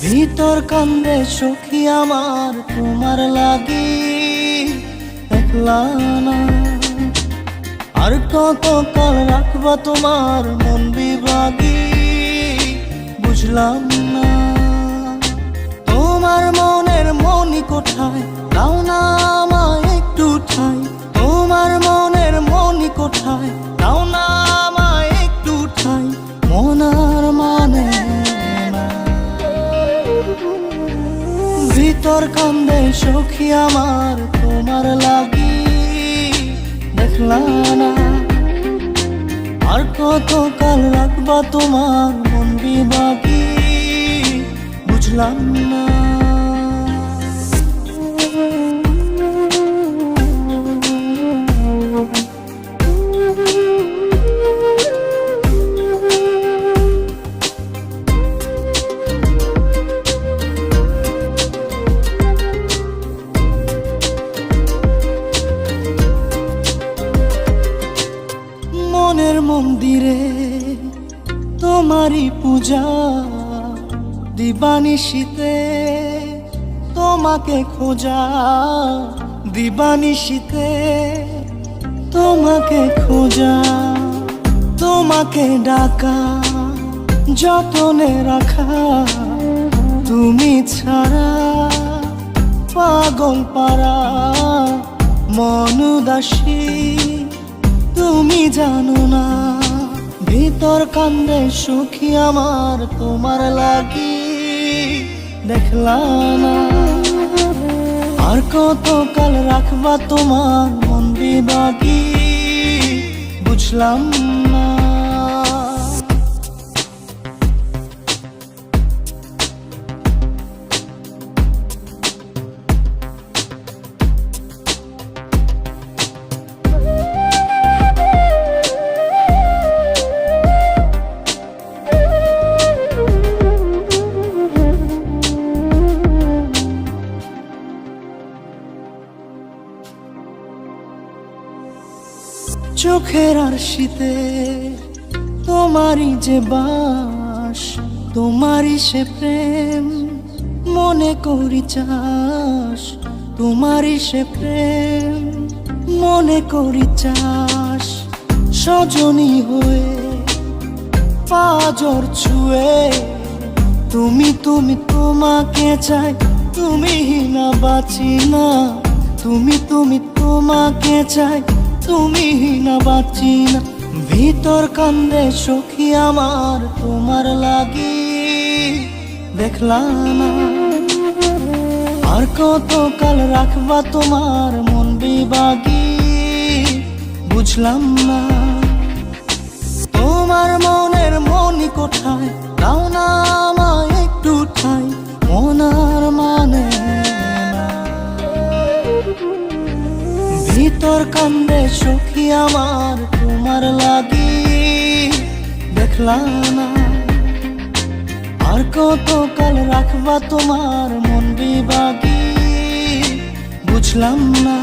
ভিতর কান্দে সখী আমার তোমার লাগি, একলা না। আর কত কাল রাখবা তোমার মন বিভাগী, বুঝলাম না। তোমার মনের মনি কোঠায়, দাও না আমায় একটু ঠাই। তোমার মনের মনি কোঠায়, দাও না আমায় একটু ঠাই। মন আর মানে না। ভিতর কান্দে সখী আমার তোমার লাগি, দেখলা না। আর কত কাল রাখবা তোমার মন বিভাগী, বুঝলাম না। মনের মন্দিরে তোমারই পূজা, দিবানিশীতে তোমাকে খোঁজা। দিবানিশীতে তোমাকে খোঁজা, তোমাকে ডাকা, যতনে রাখা। তুমি ছাড়া পাগল পারা মন উদাসী, তুমি জানো না। ভিতর কান্দে সুখী আমার তোমার লাগি, দেখলা না। আর কত কাল রাখবা তোমার মন বিভাগী, বুঝলাম না। চোখের আরশিতে তোমারই যে বাস, তোমারই সে প্রেম মনে করি চাস। তোমারই সে প্রেম মনে করি চাস। সজনী হয়ে পাজর ছুঁয়ে, তুমি তুমি তোমাকে চাই। তুমি না বাঁচি না, তুমি তুমি তোমাকে চাই। তুমি না বাঁচি না। ভিতর কান্দে সখী আমার তোমার লাগি, দেখলা না। আর কত কাল রাখবা তোমার মন বিভাগী, বুঝলাম না। তোমার মনের মনি কোঠায়, দাও না আমায় একটু ঠাই। মন আর মানে না। ভিতর কান্দে সখী আমার তোমার লাগি, দেখলা না। আর কত কাল রাখবা তোমার মন বিভাগী, বুঝলাম না।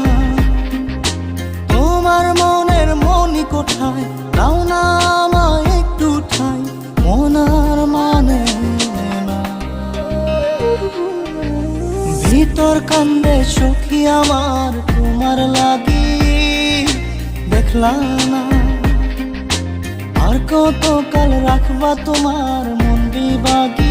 তোমার মনের মনি কোঠায়, দাও না আমায় একটু ঠাই। মন আর মানে না। ভিতর কান্দে সখী আমার তোমার লাগি, দেখলা না। আর কত কাল রাখবা তোমার মন বিভাগী,